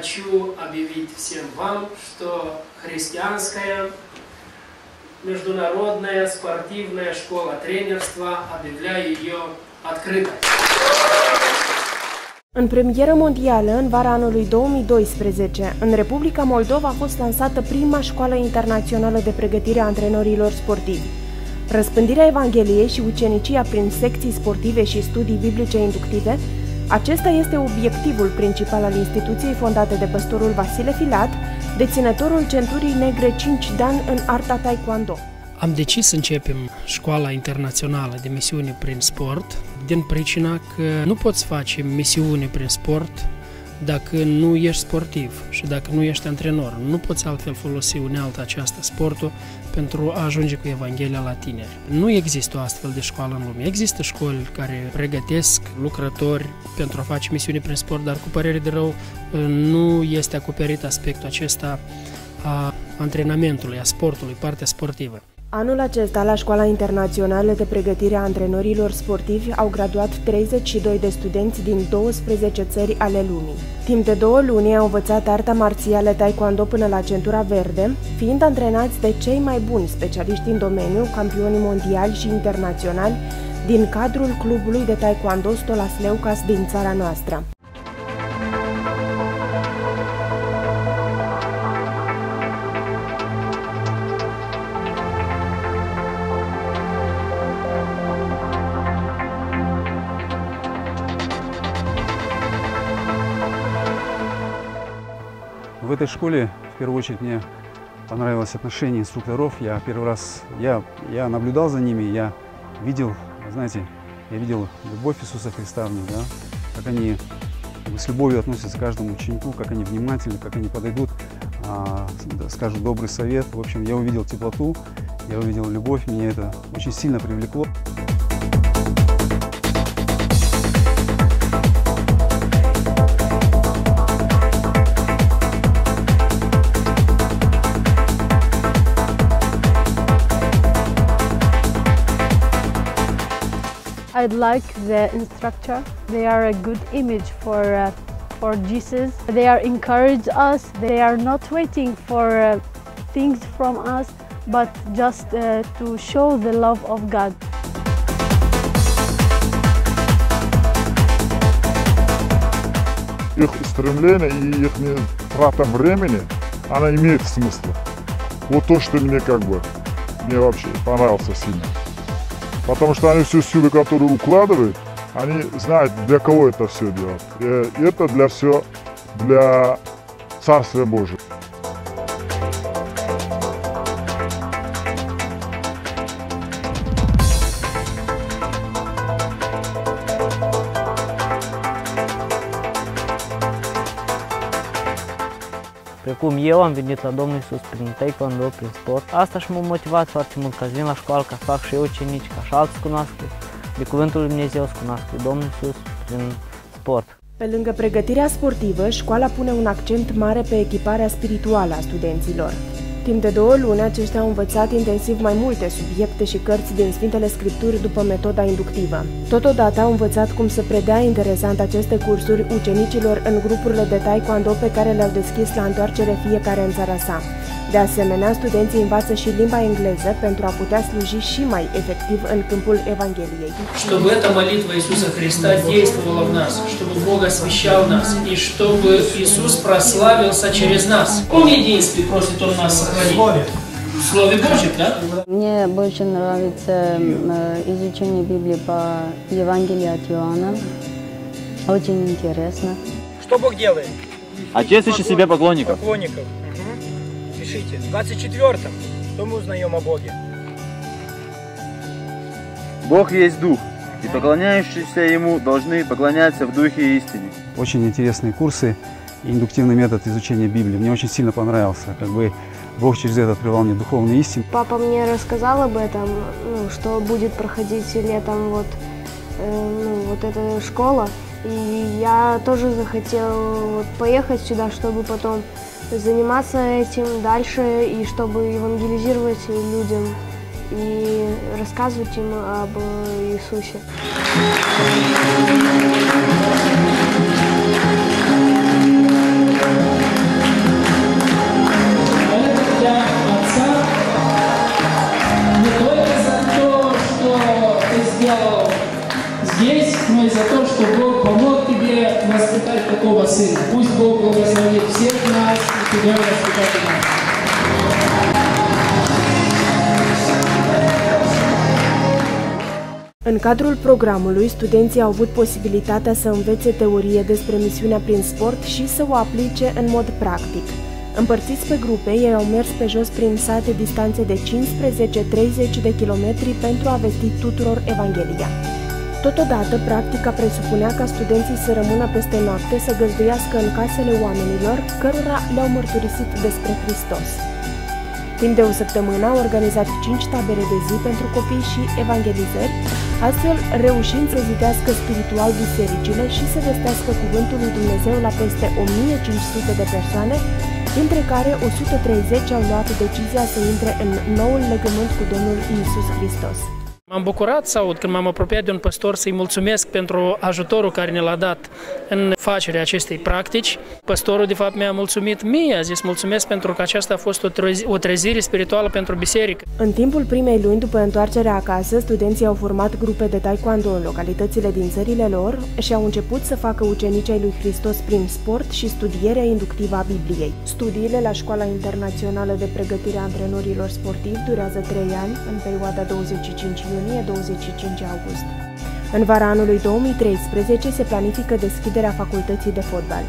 хочу объявить всем вам, что христианская международная спортивная школа тренерства объявляю ее открытой. În premieră mondială, în vara anului 2012, în Republica Moldova a fost lansată prima școală internațională de pregătire a antrenorilor sportivi. Răspândirea Evangheliei și ucenicia prin secții sportive și studii biblice inductive, acesta este obiectivul principal al instituției fondate de păstorul Vasile Filat, deținătorul centurii negre 5 dan în arta taekwondo. Am decis să începem școala internațională de misiune prin sport din pricina că nu poți face misiune prin sport dacă nu ești sportiv și dacă nu ești antrenor. Nu poți altfel folosi unealta aceasta, sportul, pentru a ajunge cu Evanghelia la tineri. Nu există o astfel de școală în lume. Există școli care pregătesc lucrători pentru a face misiune prin sport, dar cu părere de rău nu este acoperit aspectul acesta a antrenamentului, a sportului, partea sportivă. Anul acesta, la Școala Internațională de Pregătire a Antrenorilor Sportivi au graduat 32 de studenți din 12 țări ale lumii. Timp de 2 luni au învățat arta marțială taekwondo până la centura verde, fiind antrenați de cei mai buni specialiști în domeniu, campioni mondiali și internaționali, din cadrul clubului de taekwondo Stolas Leucas din țara noastră. В этой школе, в первую очередь, мне понравилось отношение инструкторов. Я первый раз, я наблюдал за ними, я видел, знаете, я видел любовь Иисуса Христа в них, да, как они с любовью относятся к каждому ученику, как они внимательны, как они подойдут, скажут добрый совет. В общем, я увидел теплоту, я увидел любовь, меня это очень сильно привлекло. I'd like the instructor. They are a good image for Jesus. They are encourage us. They are not waiting for things from us, but just to show the love of God. Их стремление и их трата времени, она имеет смысл. Вот то, что мне вообще понравился сильно. Потому что они всю силу, которую укладывают, они знают, для кого это все делать. И это для Царствия Божьего. Precum eu am venit la Domnul Iisus prin taekwondo, prin sport, asta și m-a motivat foarte mult ca să vin la școală, ca să fac și eu ucenici, ca și alții să cunoască de Cuvântul lui Dumnezeu, să cunoască Domnul Iisus prin sport. Pe lângă pregătirea sportivă, școala pune un accent mare pe echiparea spirituală a studenților. Timp de 2 luni, aceștia au învățat intensiv mai multe subiecte și cărți din Sfintele Scripturi după metoda inductivă. Totodată au învățat cum să predea interesant aceste cursuri ucenicilor în grupurile de taekwondo pe care le-au deschis la întoarcere fiecare în țara sa. De asemenea, studenții învață și limba engleză pentru a putea sluji și mai efectiv în câmpul Evangheliei. Чтобы эта молитва Иисуса Христа действовала в нас, чтобы Бог освящал нас и чтобы Иисус прославился через нас. В каком единстве просит Он нас сохранить? В Слове Божьем, да? Мне больше нравится изучение Библии по Евангелию от Иоанна. Очень интересно. Что Бог делает? Отец ищет себе поклонников. Пишите. В 24-м, что мы узнаем о Боге? Бог есть Дух, и поклоняющиеся Ему должны поклоняться в Духе и истине. Очень интересные курсы и индуктивный метод изучения Библии. Мне очень сильно понравился. Бог через это открывал мне духовные истины. Папа мне рассказал об этом, что будет проходить летом вот эта школа. И я тоже захотел поехать сюда, чтобы потом заниматься этим дальше и чтобы евангелизировать людям и рассказывать им об Иисусе. Пусть Бог благословит всех нас и тебя, воспитатель нас. În cadrul programului, studenții au avut posibilitatea să învețe teorie despre misiunea prin sport și să o aplice în mod practic. Împărțiți pe grupe, ei au mers pe jos prin sate distanțe de 15-30 de kilometri pentru a vesti tuturor Evanghelia. Totodată, practica presupunea ca studenții să rămână peste noapte să găzduiască în casele oamenilor cărora le-au mărturisit despre Hristos. Timp de o săptămână au organizat 5 tabere de zi pentru copii și evangelizări, astfel reușind să zidească spiritual bisericile și să vestească cuvântul lui Dumnezeu la peste 1500 de persoane, dintre care 130 au luat decizia să intre în noul legământ cu Domnul Iisus Hristos. M-am bucurat să aud când m-am apropiat de un păstor să-i mulțumesc pentru ajutorul care ne l-a dat în facerea acestei practici. Păstorul, de fapt, mi-a mulțumit mie, a zis mulțumesc pentru că aceasta a fost o trezire spirituală pentru biserică. În timpul primei luni după întoarcerea acasă, studenții au format grupe de taekwondo în localitățile din țările lor și au început să facă ucenici ai lui Hristos prin sport și studierea inductivă a Bibliei. Studiile la Școala Internațională de Pregătire a Antrenorilor Sportivi durează 3 ani, în perioada 25 iunie-25 august. În vara anului 2013 se planifică deschiderea facultății de fotbal.